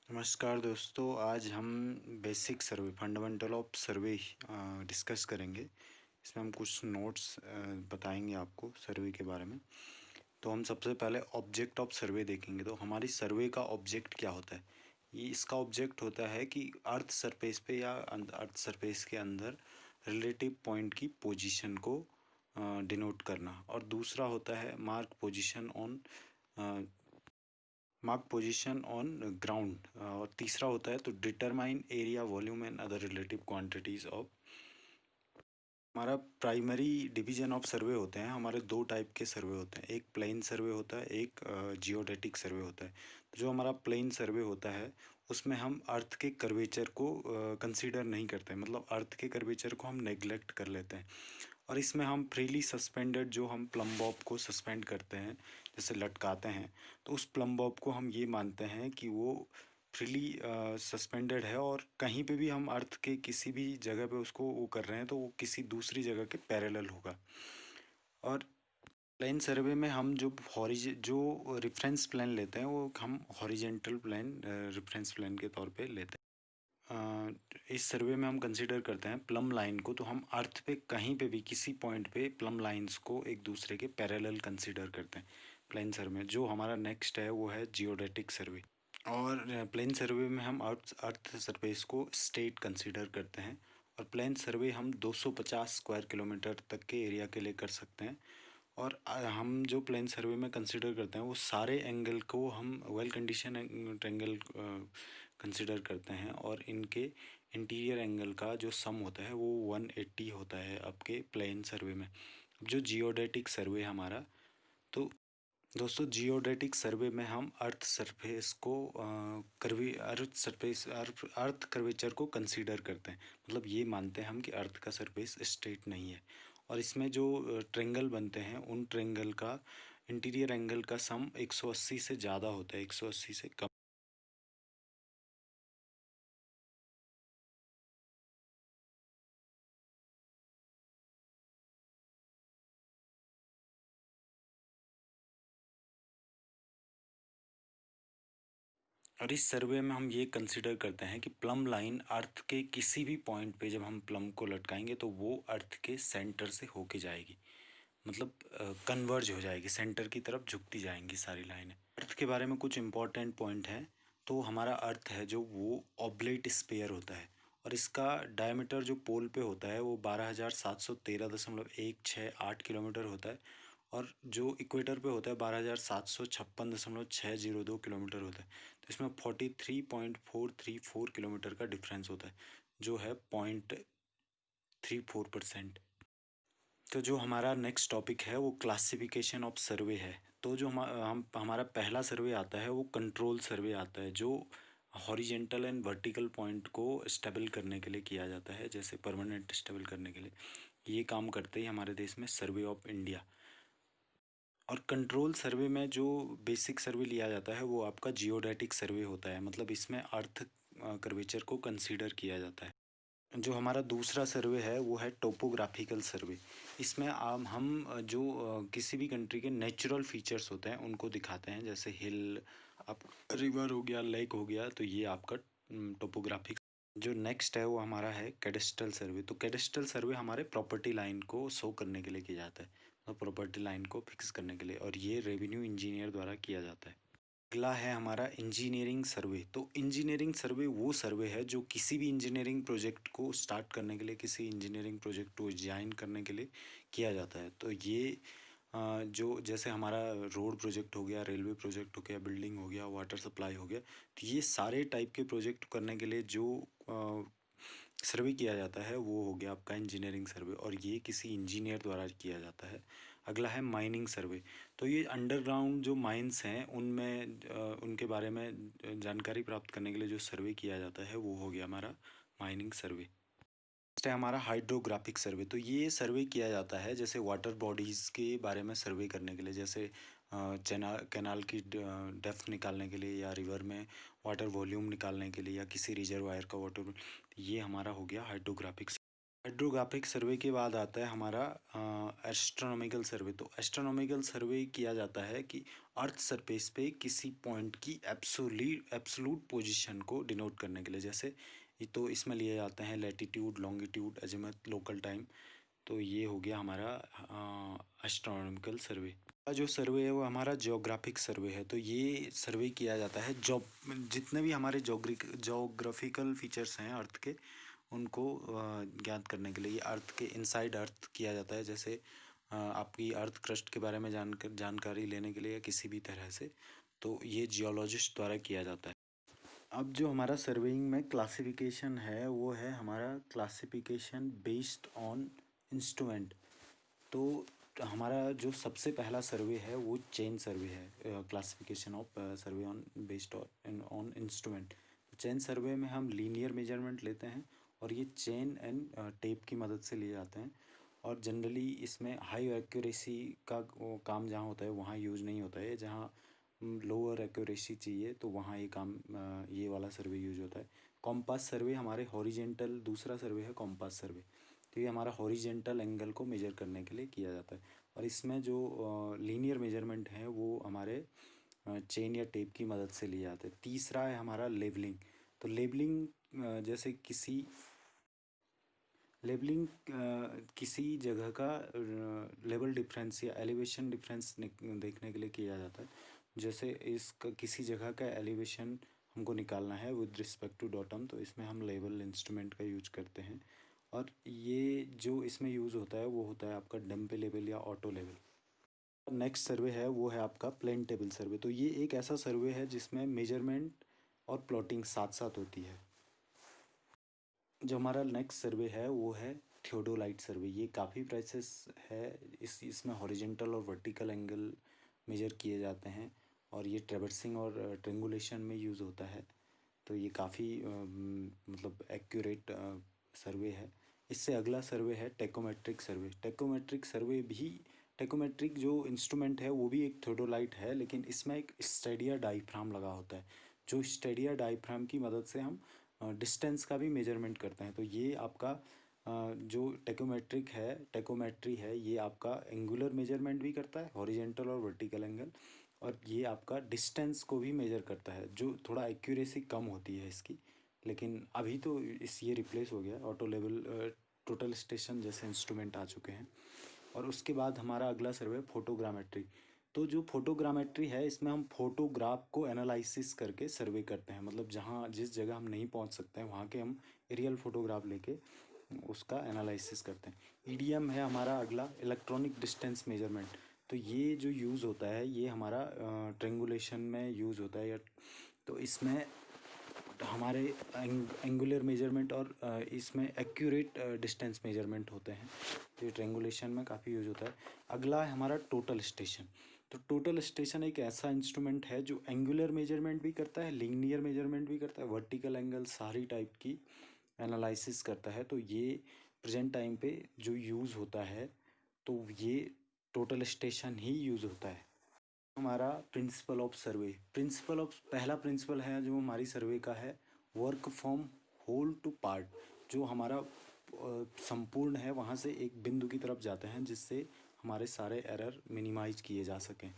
नमस्कार दोस्तों, आज हम basic survey fundamental of survey discuss करेंगे। इसमें हम कुछ नोट्स बताएंगे आपको सर्वे के बारे में। तो हम सबसे पहले ऑब्जेक्ट ऑफ सर्वे देखेंगे। तो हमारी सर्वे का ऑब्जेक्ट क्या होता है? ये इसका ऑब्जेक्ट होता है कि अर्थ सरफेस पे या अर्थ सरफेस के अंदर रिलेटिव पॉइंट की पोजीशन को डिनोट करना। और दूसरा होता है मार्क पोजीशन ऑन ग्राउंड। और तीसरा होता है तो determine area volume and other relative quantities of. हमारा प्राइमरी डिवीजन ऑफ सर्वे होते हैं। हमारे दो टाइप के सर्वे होते हैं, एक प्लेन सर्वे होता है, एक जियोडेटिक सर्वे होता है। तो जो हमारा प्लेन सर्वे होता है उसमें हम अर्थ के कर्वेचर को कंसीडर नहीं करते, मतलब अर्थ के कर्वेचर को हम नेग्लेक्ट कर लेते हैं। और इसमें हम फ्रीली सस्पेंडेड जो हम प्लम बॉब को सस्पेंड करते हैं, जैसे लटकाते हैं, तो उस प्लम बॉब को हम ये मानते हैं कि वो फ्रीली सस्पेंडेड है और कहीं पे भी हम अर्थ के किसी भी जगह पे उसको वो कर रहे हैं तो वो किसी दूसरी जगह के पैरेलल होगा। और प्लेन सर्वे में हम जो रेफरेंस प्लेन लेते हैं वो हम हॉरिजेंटल प्लेन रेफरेंस प्लेन के तौर पे लेते हैं। इस सर्वे में हम कंसिडर करते हैं प्लम लाइन को। तो हम अर्थ पे कहीं पे भी किसी पॉइंट पे प्लम लाइंस को एक दूसरे के पैरेलल कंसिडर करते हैं प्लेन सर्वे में। जो हमारा नेक्स्ट है वो है जियोडेटिक सर्वे। और प्लेन सर्वे में हम अर्थ सरफेस को स्टेट कंसीडर करते हैं। और प्लेन सर्वे हम 250 स्क्वायर किलोमीटर तक के एरिया के लिए कर सकते हैं। और हम जो प्लेन सर्वे में कंसीडर करते हैं वो सारे एंगल को हम वेल कंडीशन एंगल कंसीडर करते हैं। और इनके इंटीरियर एंगल का जो सम होता है वो 180 होता है आपके प्लेन सर्वे में। जो जियोडेटिक सर्वे हमारा, तो दोस्तों जियोडेटिक सर्वे में हम अर्थ सरफेस को अर्थ कर्वेचर को कंसीडर करते हैं। मतलब ये मानते हैं हम कि अर्थ का सरफेस स्ट्रेट नहीं है। और इसमें जो ट्रेंगल बनते हैं उन ट्रेंगल का इंटीरियर एंगल का सम 180 से ज़्यादा होता है, 180 से कम। और इस सर्वे में हम ये कंसिडर करते हैं कि प्लम लाइन अर्थ के किसी भी पॉइंट पे जब हम प्लम को लटकाएंगे तो वो अर्थ के सेंटर से होके जाएगी, मतलब कन्वर्ज हो जाएगी, सेंटर की तरफ झुकती जाएंगी सारी लाइनें। अर्थ के बारे में कुछ इंपॉर्टेंट पॉइंट है। तो हमारा अर्थ है जो वो ऑब्लेट स्पेयर होता है। और इसका डायमीटर जो पोल पे होता है वो 12,713.168 किलोमीटर होता है। और जो इक्वेटर पे होता है 12,756.602 किलोमीटर होता है। तो इसमें 43.434 किलोमीटर का डिफरेंस होता है, जो है 0.34%। तो जो हमारा नेक्स्ट टॉपिक है वो क्लासिफिकेशन ऑफ सर्वे है। तो जो हमारा पहला सर्वे आता है वो कंट्रोल सर्वे आता है, जो हॉरिजेंटल एंड वर्टिकल पॉइंट को स्टेबल करने के लिए किया जाता है, जैसे परमानेंट स्टेबल करने के लिए। ये काम करते ही हमारे देश में सर्वे ऑफ इंडिया। और कंट्रोल सर्वे में जो बेसिक सर्वे लिया जाता है वो आपका जियोडेटिक सर्वे होता है, मतलब इसमें अर्थ कर्वेचर को कंसीडर किया जाता है। जो हमारा दूसरा सर्वे है वो है टोपोग्राफिकल सर्वे। इसमें जो किसी भी कंट्री के नेचुरल फीचर्स होते हैं उनको दिखाते हैं, जैसे हिल, आप रिवर हो गया, लेक हो गया, तो ये आपका टोपोग्राफिक। जो नेक्स्ट है वो हमारा है कैडेस्ट्रल सर्वे। तो कैडेस्ट्रल सर्वे हमारे प्रॉपर्टी लाइन को शो करने के लिए किया जाता है, तो प्रॉपर्टी लाइन को फिक्स करने के लिए, और ये रेवेन्यू इंजीनियर द्वारा किया जाता है। अगला है हमारा इंजीनियरिंग सर्वे। तो इंजीनियरिंग सर्वे वो सर्वे है जो किसी भी इंजीनियरिंग प्रोजेक्ट को स्टार्ट करने के लिए, किसी इंजीनियरिंग प्रोजेक्ट को डिजाइन करने के लिए किया जाता है। तो ये जो जैसे हमारा रोड प्रोजेक्ट हो गया, रेलवे प्रोजेक्ट हो गया, बिल्डिंग हो गया, वाटर सप्लाई हो गया, तो ये सारे टाइप के प्रोजेक्ट करने के लिए जो सर्वे किया जाता है वो हो गया आपका इंजीनियरिंग सर्वे, और ये किसी इंजीनियर द्वारा किया जाता है। अगला है माइनिंग सर्वे। तो ये अंडरग्राउंड जो माइंस हैं उनमें उनके बारे में जानकारी प्राप्त करने के लिए जो सर्वे किया जाता है वो हो गया हमारा माइनिंग सर्वे। नेक्स्ट है हमारा हाइड्रोग्राफिक सर्वे। तो ये सर्वे किया जाता है जैसे वाटर बॉडीज़ के बारे में सर्वे करने के लिए, जैसे कैनाल की डेप्थ निकालने के लिए, या रिवर में वाटर वॉल्यूम निकालने के लिए, या किसी रिजर्वायर का वाटर। ये हमारा हो गया हाइड्रोग्राफिक। हाइड्रोग्राफिक सर्वे के बाद आता है हमारा एस्ट्रोनॉमिकल सर्वे। तो एस्ट्रोनॉमिकल सर्वे किया जाता है कि अर्थ सरफेस पे किसी पॉइंट की एब्सोल्यूट पोजीशन को डिनोट करने के लिए। जैसे तो इसमें लिए जाते हैं latitude, longitude, azimuth, local time. तो ये हो गया हमारा एस्ट्रोनॉमिकल सर्वे का। जो सर्वे है वो हमारा जियोग्राफिक सर्वे है। तो ये सर्वे किया जाता है जितने भी हमारे जोग्राफिकल फीचर्स हैं अर्थ के, उनको ज्ञात करने के लिए। ये अर्थ के इनसाइड अर्थ किया जाता है। जैसे आपकी अर्थ क्रस्ट के बारे में जानकारी लेने के लिए या किसी भी तरह से, तो ये जियोलॉजिस्ट द्वारा किया जाता है। अब जो हमारा सर्वेइंग में क्लासिफिकेशन है वो है हमारा क्लासिफिकेशन बेस्ड ऑन इंस्ट्रूमेंट। तो हमारा जो सबसे पहला सर्वे है वो चेन सर्वे है। Classification of survey on based on instrument. Chain survey में हम लीनियर मेजरमेंट लेते हैं और ये चेन एंड टेप की मदद से लिए जाते हैं। और जनरली इसमें हाई एक्यूरेसी का काम जहाँ होता है वहाँ यूज़ नहीं होता है। जहाँ लोअर एक्यूरेसी चाहिए तो वहाँ ये काम ये वाला सर्वे यूज होता है। कॉम्पास सर्वे हमारे हॉरिजेंटल दूसरा सर्वे है कॉम्पास सर्वे। तो ये हमारा हॉरिजेंटल एंगल को मेजर करने के लिए किया जाता है। और इसमें जो लीनियर मेजरमेंट है वो हमारे चेन या टेप की मदद से लिए जाते हैं। तीसरा है हमारा लेवलिंग। तो लेवलिंग जैसे किसी जगह का लेवल डिफरेंस या एलिवेशन डिफरेंस देखने के लिए किया जाता है। जैसे इसका किसी जगह का एलिवेशन हमको निकालना है विद रिस्पेक्ट टू डॉटम, तो इसमें हम लेवल इंस्ट्रूमेंट का यूज करते हैं। और ये जो इसमें यूज़ होता है वो होता है आपका डंपे लेवल या ऑटो लेवल। नेक्स्ट सर्वे है वो है आपका प्लेन टेबल सर्वे। तो ये एक ऐसा सर्वे है जिसमें मेजरमेंट और प्लॉटिंग साथ साथ होती है। जो हमारा नेक्स्ट सर्वे है वो है थियोडोलाइट सर्वे। ये काफ़ी प्रेसिस है। इसमें हॉरिजेंटल और वर्टिकल एंगल मेजर किए जाते हैं और ये ट्रेवर्सिंग और ट्रेंगुलेशन में यूज़ होता है। तो ये काफ़ी मतलब एक्यूरेट सर्वे है। इससे अगला सर्वे है टेकोमेट्रिक सर्वे। टेकोमेट्रिक सर्वे भी टेकोमेट्रिक जो इंस्ट्रूमेंट है वो भी एक थियोडोलाइट है, लेकिन इसमें एक स्टेडिया डाइफ्राम लगा होता है। जो स्टेडिया डाइफ्राम की मदद से हम डिस्टेंस का भी मेजरमेंट करते हैं। तो ये आपका जो टेकोमेट्री है ये आपका एंगुलर मेजरमेंट भी करता है, हॉरिजेंटल और वर्टिकल एंगल। और ये आपका डिस्टेंस को भी मेजर करता है, जो थोड़ा एक्यूरेसी कम होती है इसकी। लेकिन अभी तो ये रिप्लेस हो गया, ऑटो लेवल टोटल स्टेशन जैसे इंस्ट्रूमेंट आ चुके हैं। और उसके बाद हमारा अगला सर्वे फोटोग्रामेट्री। तो जो फोटोग्रामेट्री है इसमें हम फोटोग्राफ को एनालिसिस करके सर्वे करते हैं। मतलब जहाँ जिस जगह हम नहीं पहुँच सकते हैं वहाँ के हम एरियल फोटोग्राफ लेके उसका एनालिसिस करते हैं। ईडीएम है हमारा अगला, इलेक्ट्रॉनिक डिस्टेंस मेजरमेंट। तो ये जो यूज़ होता है ये हमारा ट्रेंगुलेशन में यूज़ होता है। या तो इसमें हमारे एंगुलर मेजरमेंट और इसमें एक्यूरेट डिस्टेंस मेजरमेंट होते हैं। तो ये ट्रेंगुलेशन में काफ़ी यूज होता है। अगला है हमारा टोटल स्टेशन। तो टोटल स्टेशन एक ऐसा इंस्ट्रूमेंट है जो एंगुलर मेजरमेंट भी करता है, लीनियर मेजरमेंट भी करता है, वर्टिकल एंगल सारी टाइप की एनालिसिस करता है। तो ये प्रेजेंट टाइम पे जो यूज़ होता है तो ये टोटल स्टेशन ही यूज़ होता है। हमारा प्रिंसिपल ऑफ सर्वे, पहला प्रिंसिपल है जो हमारी सर्वे का है, work from whole to part. जो हमारा संपूर्ण है वहाँ से एक बिंदु की तरफ जाते हैं जिससे हमारे सारे एरर मिनिमाइज किए जा सकें।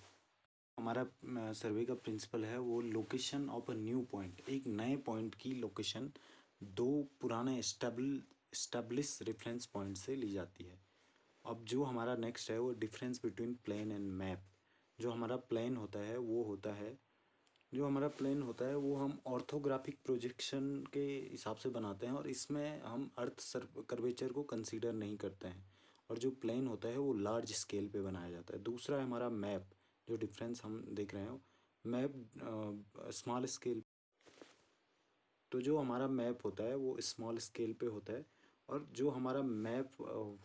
हमारा सर्वे का प्रिंसिपल है वो location of a new point. एक नए पॉइंट की लोकेशन दो पुराने स्टेब्लिश रेफरेंस पॉइंट से ली जाती है। अब जो हमारा नेक्स्ट है वो difference between plane and map. जो हमारा प्लेन होता है वो होता है जो हमारा प्लेन होता है वो हम ऑर्थोग्राफिक प्रोजेक्शन के हिसाब से बनाते हैं और इसमें हम अर्थ कर्वेचर को कंसीडर नहीं करते हैं। और जो प्लेन होता है वो लार्ज स्केल पे बनाया जाता है। दूसरा है हमारा मैप। जो डिफरेंस हम देख रहे हो, मैप स्मॉल स्केल। तो जो हमारा मैप होता है वो स्मॉल स्केल पे होता है। और जो हमारा मैप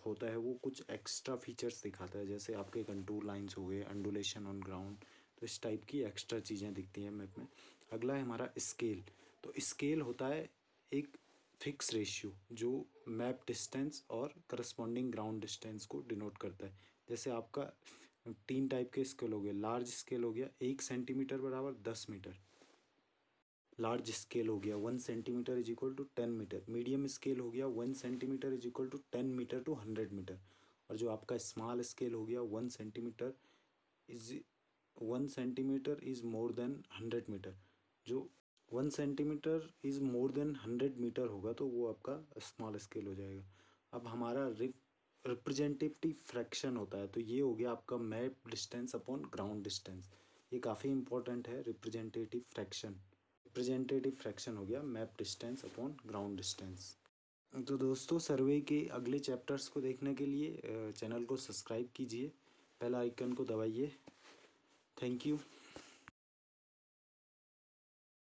होता है वो कुछ एक्स्ट्रा फीचर्स दिखाता है, जैसे आपके कंटूर लाइंस हो गए, अंडुलेशन ऑन ग्राउंड। तो इस टाइप की एक्स्ट्रा चीज़ें दिखती हैं मैप में। अगला है हमारा स्केल। तो स्केल होता है एक फिक्स रेशियो जो मैप डिस्टेंस और करस्पॉन्डिंग ग्राउंड डिस्टेंस को डिनोट करता है। जैसे आपका 3 टाइप के स्केल हो गए। लार्ज स्केल हो गया 1 सेंटीमीटर बराबर 10 मीटर। लार्ज स्केल हो गया 1 centimetre is equal to 10 metre, medium scale हो गया 1 centimetre is equal to 10 metre to 100 metre, और जो आपका स्मॉल स्केल हो गया 1 centimetre is 1 centimetre is more than 100 metre. जो 1 centimetre is more than 100 metre होगा तो वो आपका स्मॉल स्केल हो जाएगा। अब हमारा रिप्रेजेंटेटिव फ्रैक्शन होता है, तो ये हो गया आपका map distance upon ground distance. ये काफ़ी इंपॉर्टेंट है, रिप्रेजेंटेटिव फ्रैक्शन हो गया map distance upon ground distance. तो दोस्तों, सर्वे के अगले चैप्टर्स को देखने के लिए चैनल को सब्सक्राइब कीजिए, बेल आइकन को दबाइए। Thank you.